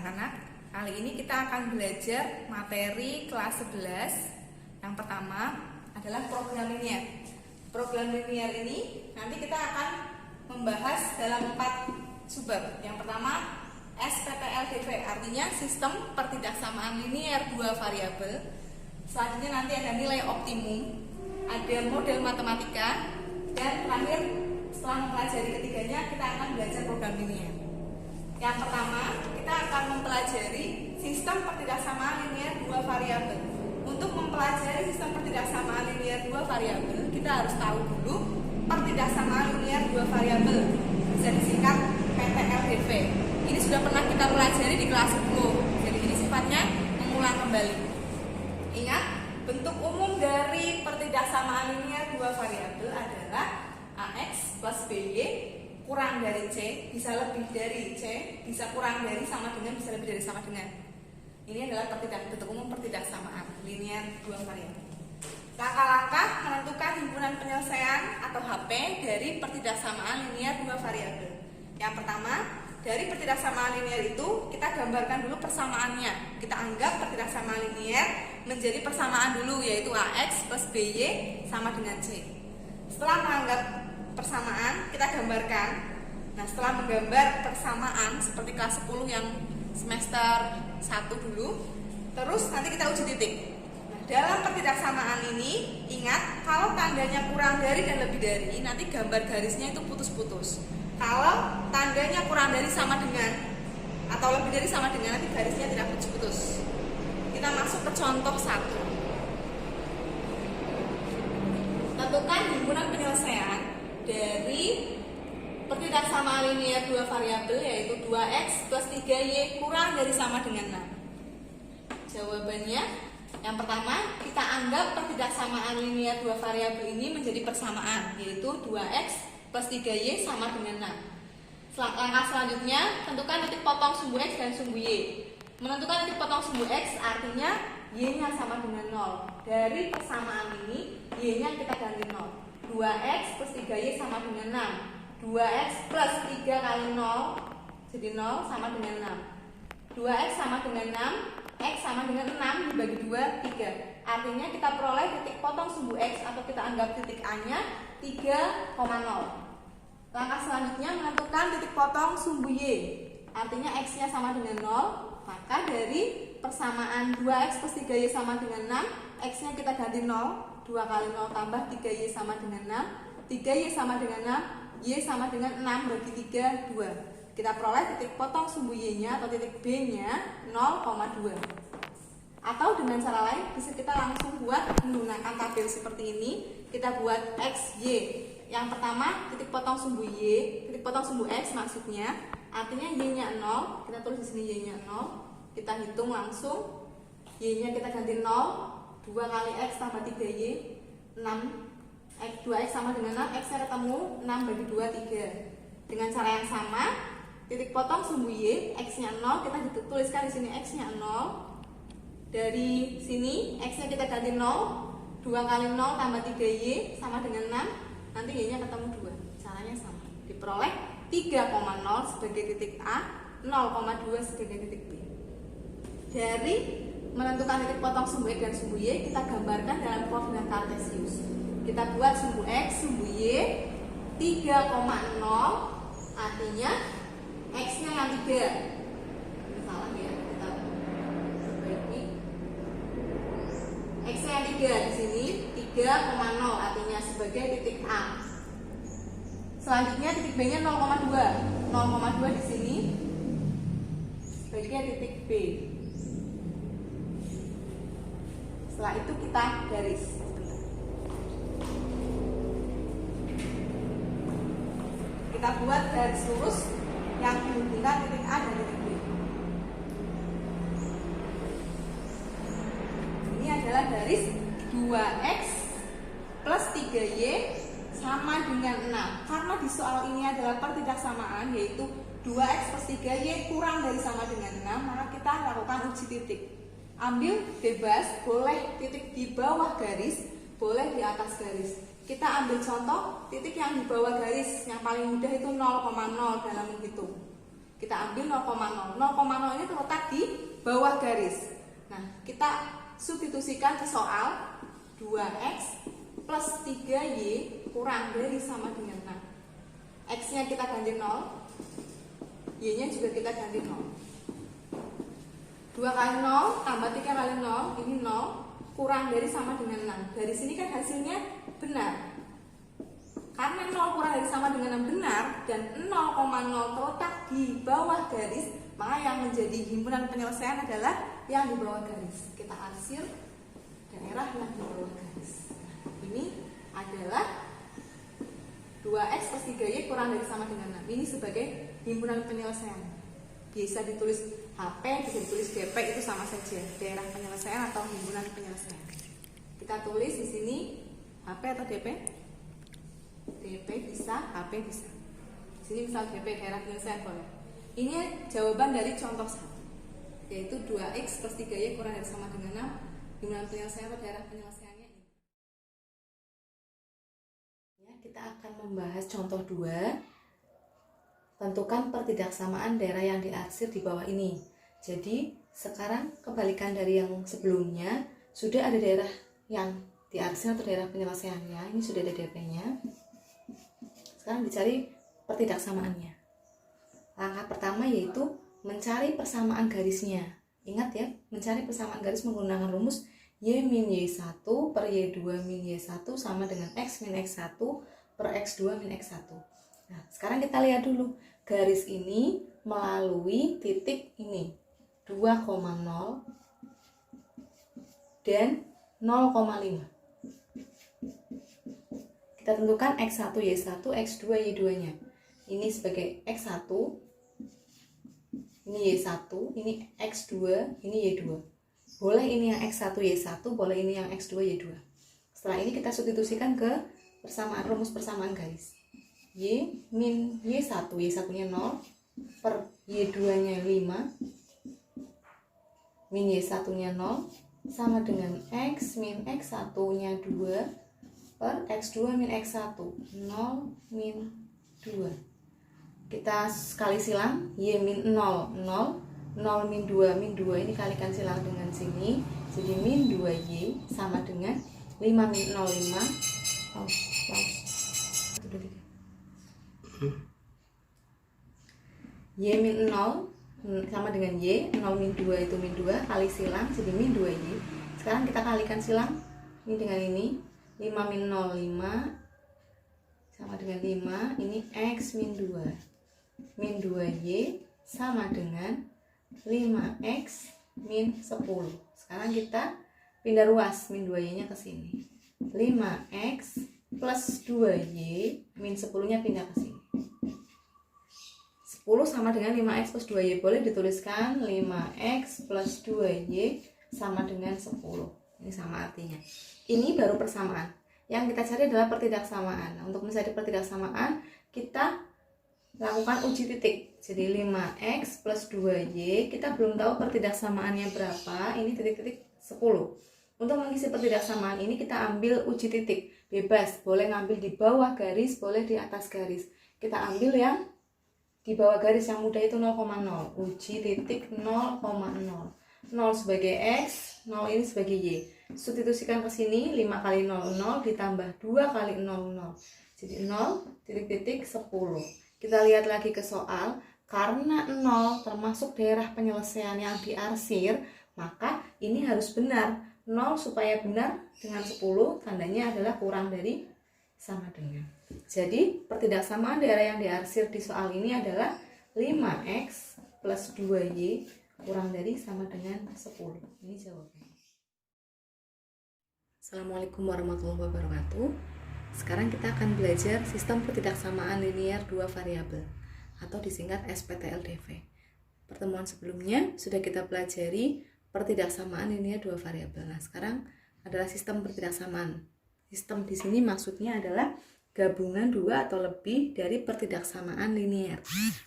anak-anak. Kali ini kita akan belajar materi kelas 11. Yang pertama adalah program linier. Program linier ini nanti kita akan membahas dalam 4 subbab. Yang pertama SPTLDV, artinya sistem pertidaksamaan linier dua variabel. Selanjutnya nanti ada nilai optimum, ada model matematika, dan terakhir setelah mempelajari ketiganya kita akan belajar program linier. Yang pertama, kita akan mempelajari sistem pertidaksamaan linier dua variabel. Untuk mempelajari sistem pertidaksamaan linier dua variabel, kita harus tahu dulu pertidaksamaan linier dua variabel, bisa disingkat PTLDV. Ini sudah pernah kita pelajari di kelas 10. Jadi ini sifatnya mengulang kembali. Ingat, bentuk umum dari pertidaksamaan linier dua variabel adalah AX plus BY kurang dari C, bisa lebih dari C, bisa kurang dari sama dengan, bisa lebih dari sama dengan. Ini adalah bentuk umum pertidaksamaan linier dua variabel. Langkah-langkah menentukan himpunan penyelesaian atau HP dari pertidaksamaan linier dua variabel. Yang pertama, dari pertidaksamaan linier itu kita gambarkan dulu persamaannya. Kita anggap pertidaksamaan linier menjadi persamaan dulu, yaitu AX plus BY sama dengan C. Setelah menganggap persamaan, kita gambarkan. Nah, setelah menggambar persamaan seperti kelas 10 yang semester 1 dulu, terus nanti kita uji titik. Nah, dalam pertidaksamaan ini, ingat kalau tandanya kurang dari dan lebih dari, nanti gambar garisnya itu putus-putus. Kalau tandanya kurang dari sama dengan atau lebih dari sama dengan, nanti garisnya tidak putus-putus. Kita masuk ke contoh 1. Tentukan himpunan penyelesaian dari pertidaksamaan linier dua variabel, yaitu 2x plus 3y kurang dari sama dengan 6. Jawabannya, yang pertama kita anggap pertidaksamaan linier dua variabel ini menjadi persamaan, yaitu 2x plus 3y sama dengan 6. Langkah selanjutnya, tentukan titik potong sumbu x dan sumbu y. Menentukan titik potong sumbu x artinya y-nya sama dengan 0. Dari persamaan ini, y-nya kita ganti 0. 2x plus 3y sama dengan 6. 2x plus 3 kali 0 jadi 0 sama dengan 6. 2x sama dengan 6, x sama dengan 6 dibagi 2, 3. Artinya kita peroleh titik potong sumbu x atau kita anggap titik A-nya 3,0. Langkah selanjutnya menentukan titik potong sumbu y. Artinya x-nya sama dengan 0, maka dari persamaan 2x plus 3y sama dengan 6, x-nya kita ganti 0. 2 kali 0 tambah 3y sama dengan 6. 3y sama dengan 6, y sama dengan 6 bagi 3, 2. Kita peroleh titik potong sumbu y-nya atau titik B-nya 0,2. Atau dengan cara lain bisa kita langsung buat menggunakan tabel seperti ini. Kita buat x, y. Yang pertama titik potong sumbu y, titik potong sumbu x maksudnya. Artinya y-nya 0, kita tulis di sini y-nya 0. Kita hitung langsung. Y-nya kita ganti 0. 2 kali x tambah 3y 6. 2x sama dengan 6, x-nya ketemu 6 bagi 2, 3. Dengan cara yang sama, titik potong sumbu y, x-nya 0, kita tuliskan di sini x-nya 0. Dari sini x-nya kita ganti 0. 2 kali 0 tambah 3y sama dengan 6. Nanti y-nya ketemu 2. Caranya sama. Diperoleh 3,0 sebagai titik A, 0,2 sebagai titik B. Dari menentukan titik potong sumbu x dan sumbu y, kita gambarkan dalam koordinat kartesius. Kita buat sumbu x, sumbu y 3,0, artinya x-nya yang 3. Salah ya, kita perbaiki. X-nya yang 3 di sini 3,0, artinya sebagai titik A. Selanjutnya titik B-nya 0,2. 0,2 di sini sebagai titik B. Setelah itu kita garis. Kita buat garis lurus yang menghubungkan titik A dan titik B. Ini adalah garis 2x plus 3y sama dengan 6. Karena di soal ini adalah pertidaksamaan, yaitu 2x plus 3y kurang dari sama dengan 6, maka kita lakukan uji titik. Ambil bebas, boleh titik di bawah garis, boleh di atas garis. Kita ambil contoh titik yang di bawah garis, yang paling mudah itu 0,0 dalam menghitung. Kita ambil 0,0. 0,0 ini terletak bawah garis. Nah, kita substitusikan ke soal 2x plus 3y kurang dari sama dengan 6. X-nya kita ganti 0, Y-nya juga kita ganti 0. 2 kali 0 tambah 3 kali 0, ini 0, kurang dari sama dengan 6. Dari sini kan hasilnya benar. Karena 0 kurang dari sama dengan 6 benar dan 0,0 terletak di bawah garis, maka yang menjadi himpunan penyelesaian adalah yang di bawah garis. Kita arsir daerah yang di bawah garis. Ini adalah 2x plus 3y kurang dari sama dengan 6. Ini sebagai himpunan penyelesaian. Bisa ditulis HP, bisa ditulis DP, itu sama saja, daerah penyelesaian atau himpunan penyelesaian. Kita tulis di sini HP atau DP? DP bisa, HP bisa. Di sini misal DP, daerah penyelesaian boleh. Ini jawaban dari contoh 1, yaitu 2x plus 3y kurang dari sama dengan 6, himpunan penyelesaian atau daerah penyelesaiannya ini. Ya, kita akan membahas contoh 2. Tentukan pertidaksamaan daerah yang diarsir di bawah ini. Jadi, sekarang kebalikan dari yang sebelumnya, sudah ada daerah yang diarsir atau daerah penyelesaiannya. Ini sudah ada DP-nya. Sekarang dicari pertidaksamaannya. Langkah pertama yaitu mencari persamaan garisnya. Ingat ya, mencari persamaan garis menggunakan rumus Y min Y1 per Y2 min Y1 sama dengan X min X1 per X2 min X1. Nah, sekarang kita lihat dulu garis ini melalui titik ini 2,0 dan 0,5. Kita tentukan X1 Y1, X2 Y2 nya. Ini sebagai X1, ini Y1, ini X2, ini Y2. Boleh ini yang X1 Y1, boleh ini yang X2 Y2. Setelah ini kita substitusikan ke rumus persamaan garis. Y min Y1, Y1 nya 0 per Y2 nya 5 min Y1 nya 0 sama dengan X min X1 nya 2 per X2 min X1, 0 min 2. Kita kali silang, Y min 0, 0, 0 min 2 ini kalikan silang dengan sini, jadi min 2Y sama dengan 5 min 0, 5 Y min 0 sama dengan Y, 0 min 2 itu min 2, kali silang, jadi min 2Y. Sekarang kita kalikan silang, ini dengan ini, 5 min 0, 5 sama dengan 5, ini X min 2 min 2Y sama dengan 5X min 10. Sekarang kita pindah ruas, min 2Y nya ke sini, 5X plus 2Y min 10 nya pindah ke sini. 10 sama dengan 5x plus 2y. Boleh dituliskan 5x plus 2y sama dengan 10. Ini sama artinya. Ini baru persamaan. Yang kita cari adalah pertidaksamaan. Nah, untuk mencari pertidaksamaan, kita lakukan uji titik. Jadi 5x plus 2y, kita belum tahu pertidaksamaannya berapa. Ini titik-titik 10. Untuk mengisi pertidaksamaan ini, kita ambil uji titik. Bebas, boleh ngambil di bawah garis, boleh di atas garis. Kita ambil yang di bawah garis yang mudah itu 0,0. Uji titik 0,0. 0 sebagai X, 0 ini sebagai Y. Substitusikan ke sini, 5 kali 0, 0 ditambah 2 kali 0, 0. Jadi 0 titik-titik 10. Kita lihat lagi ke soal. Karena 0 termasuk daerah penyelesaian yang diarsir, maka ini harus benar. 0 supaya benar dengan 10, tandanya adalah kurang dari sama dengan. Jadi, pertidaksamaan daerah yang diarsir di soal ini adalah 5x plus 2y kurang dari sama dengan 10. Ini jawabannya. Assalamualaikum warahmatullahi wabarakatuh. Sekarang kita akan belajar sistem pertidaksamaan linear dua variabel atau disingkat SPTLDV. Pertemuan sebelumnya sudah kita pelajari pertidaksamaan linear dua variabel. Nah, sekarang adalah sistem pertidaksamaan. Sistem di sini maksudnya adalah gabungan dua atau lebih dari pertidaksamaan linear.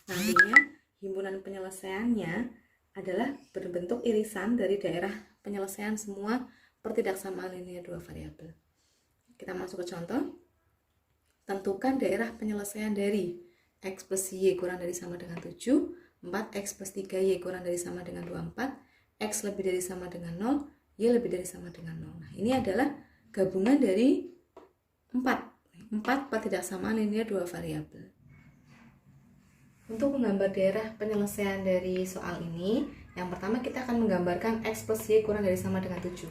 Nantinya himpunan penyelesaiannya adalah berbentuk irisan dari daerah penyelesaian semua pertidaksamaan linear dua variabel. Kita masuk ke contoh. Tentukan daerah penyelesaian dari X plus Y kurang dari sama dengan 7, 4X plus 3Y kurang dari sama dengan 24, X lebih dari sama dengan 0, Y lebih dari sama dengan 0. Nah, ini adalah gabungan dari 4 pertidaksamaan linear dua variabel. Untuk menggambar daerah penyelesaian dari soal ini, yang pertama kita akan menggambarkan X plus Y kurang dari sama dengan 7.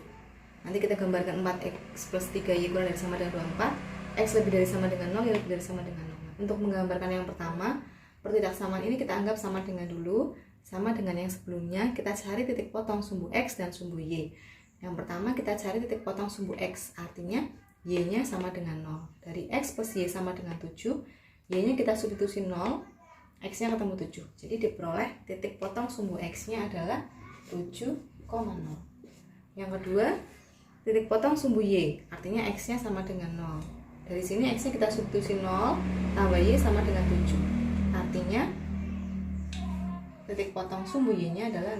Nanti kita gambarkan 4X plus 3Y kurang dari sama dengan 24, X lebih dari sama dengan 0, Y lebih dari sama dengan 0. Untuk menggambarkan yang pertama, pertidaksamaan ini kita anggap sama dengan dulu, sama dengan yang sebelumnya. Kita cari titik potong sumbu X dan sumbu Y. Yang pertama kita cari titik potong sumbu X, artinya Y-nya sama dengan 0. Dari X plus Y sama dengan 7, Y-nya kita substitusi 0, X-nya ketemu 7. Jadi diperoleh titik potong sumbu X-nya adalah 7,0. Yang kedua, titik potong sumbu Y, artinya X-nya sama dengan 0. Dari sini X-nya kita substitusi 0, tambah Y sama dengan 7. Artinya titik potong sumbu Y-nya adalah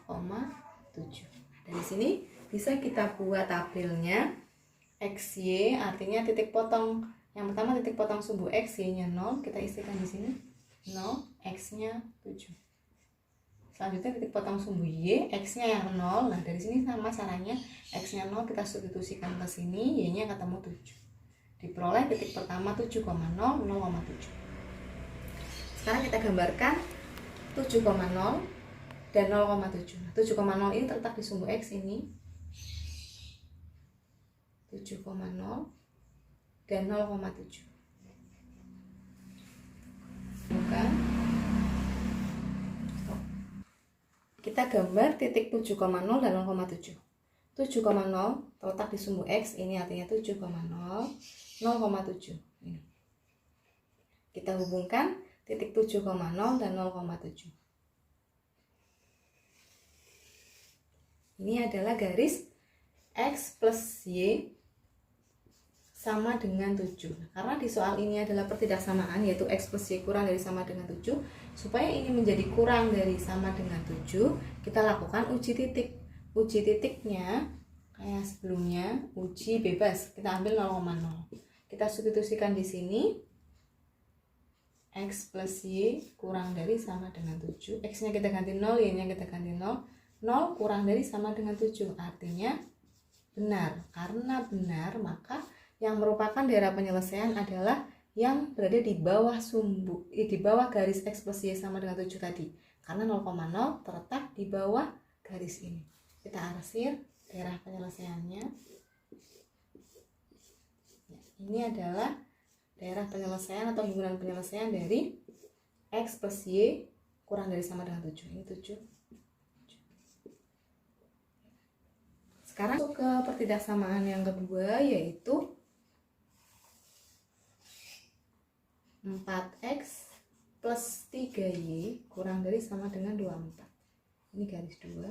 0,7. Dari sini bisa kita buat tabelnya. XY artinya titik potong yang pertama, titik potong sumbu X, Y-nya 0, kita isikan di sini 0, X-nya 7. Selanjutnya titik potong sumbu Y, X-nya yang 0. Nah, dari sini sama caranya, X-nya 0 kita substitusikan ke sini, Y-nya ketemu 7. Diperoleh titik pertama 7,0, 0,7. Sekarang kita gambarkan 7,0 dan 0,7. 7,0 ini terletak di sumbu X ini. 7,0 dan 0,7. Bukan. Kita gambar titik 7,0 dan 0,7. 7,0 terletak di sumbu X ini, artinya 7,0, 0,7. Ini. Kita hubungkan titik 7,0 dan 0,7. Ini adalah garis X plus Y sama dengan 7. Karena di soal ini adalah pertidaksamaan, yaitu X plus Y kurang dari sama dengan 7. Supaya ini menjadi kurang dari sama dengan 7, kita lakukan uji titik. Uji titiknya kayak sebelumnya, uji bebas. Kita ambil 0,0. Kita substitusikan di sini. X plus Y kurang dari sama dengan 7. X-nya kita ganti 0, Y-nya kita ganti 0. 0 kurang dari sama dengan 7. Artinya benar. Karena benar, maka yang merupakan daerah penyelesaian adalah yang berada di bawah di bawah garis X plus Y sama dengan 7 tadi. Karena 0,0 terletak di bawah garis ini. Kita arsir daerah penyelesaiannya. Ini adalah daerah penyelesaian atau himpunan penyelesaian dari X plus Y kurang dari sama dengan 7. Ini 7. Sekarang masuk ke pertidaksamaan yang kedua, yaitu 4X plus 3Y kurang dari sama dengan 24. Ini garis 2.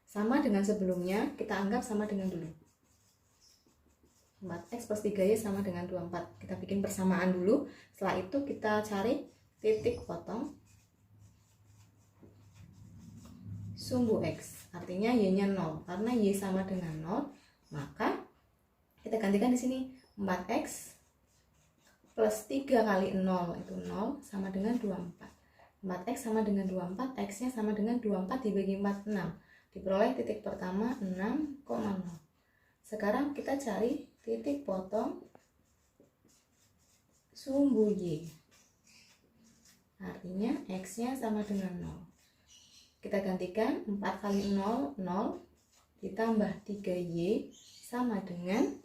Sama dengan sebelumnya, kita anggap sama dengan dulu. 4X plus 3Y sama dengan 24. Kita bikin persamaan dulu. Setelah itu kita cari titik potong sumbu X. Artinya Y-nya 0. Karena Y sama dengan 0, maka kita gantikan di sini 4X plus 3 kali 0 itu 0 sama dengan 24. 4X sama dengan 24, X-nya sama dengan 24 dibagi 4, 6. Diperoleh titik pertama 6,0. Sekarang kita cari titik potong sumbu Y. Artinya X-nya sama dengan 0. Kita gantikan 4 kali 0, 0. Ditambah 3Y sama dengan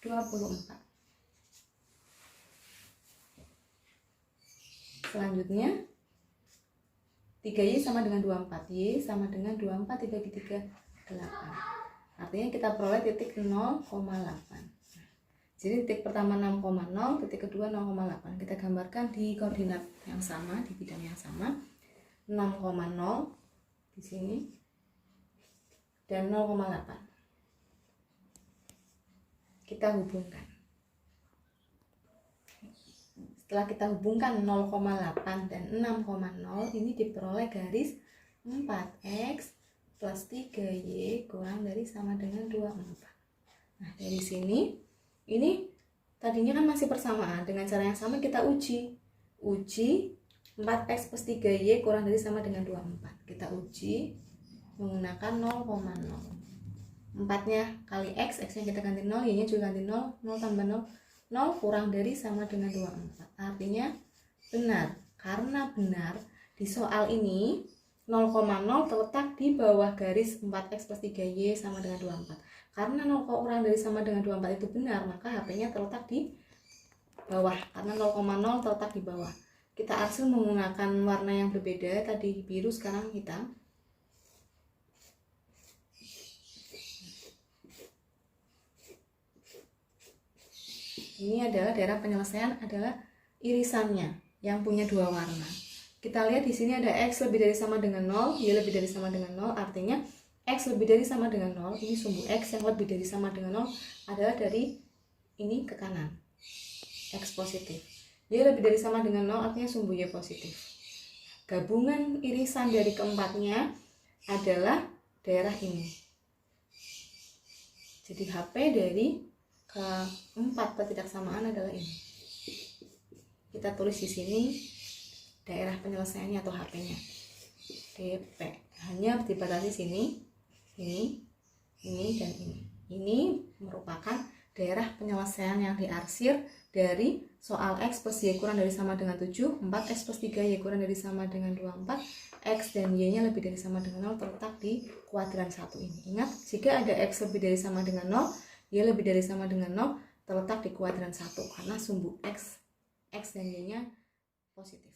24. Selanjutnya 3Y sama dengan 24. Y sama dengan 24 dibagi 3, 8. Artinya kita peroleh titik 0,8. Jadi titik pertama 6,0, titik kedua 0,8. Kita gambarkan di koordinat yang sama, di bidang yang sama. 6,0 di sini dan 0,8. Kita hubungkan. Setelah kita hubungkan 0,8 dan 6,0, ini diperoleh garis 4X plus 3Y kurang dari sama dengan 24. Nah, dari sini, ini tadinya kan masih persamaan. Dengan cara yang sama kita uji. Uji 4X plus 3Y kurang dari sama dengan 24. Kita uji menggunakan 0,0. 4-nya kali X, X-nya kita ganti 0, Y-nya juga ganti 0, 0 tambah 0, 0 kurang dari sama dengan 24. Artinya benar. Karena benar, di soal ini 0,0 terletak di bawah garis 4X plus 3Y sama dengan 24. Karena 0 kurang dari sama dengan 24 itu benar, maka HP-nya terletak di bawah. Karena 0,0 terletak di bawah. Kita arsir menggunakan warna yang berbeda, tadi biru, sekarang hitam. Ini adalah daerah penyelesaian, adalah irisannya yang punya dua warna. Kita lihat di sini ada X lebih dari sama dengan 0, Y lebih dari sama dengan 0, artinya X lebih dari sama dengan 0, ini sumbu X yang lebih dari sama dengan 0 adalah dari ini ke kanan, X positif. Y lebih dari sama dengan 0 artinya sumbu Y positif. Gabungan irisan dari keempatnya adalah daerah ini. Jadi HP dari keempat ketidaksamaan adalah ini. Kita tulis di sini daerah penyelesaiannya atau HP-nya. DP. Hanya dibatasi sini, ini, dan ini. Ini merupakan daerah penyelesaian yang diarsir dari soal X plus Y kurang dari sama dengan 7, 4X plus 3Y kurang dari sama dengan 24, X dan Y-nya lebih dari sama dengan 0 terletak di kuadran 1 ini. Ingat, jika ada X lebih dari sama dengan 0, Y lebih dari sama dengan 0 terletak di kuadran 1 karena sumbu X dan Y-nya positif.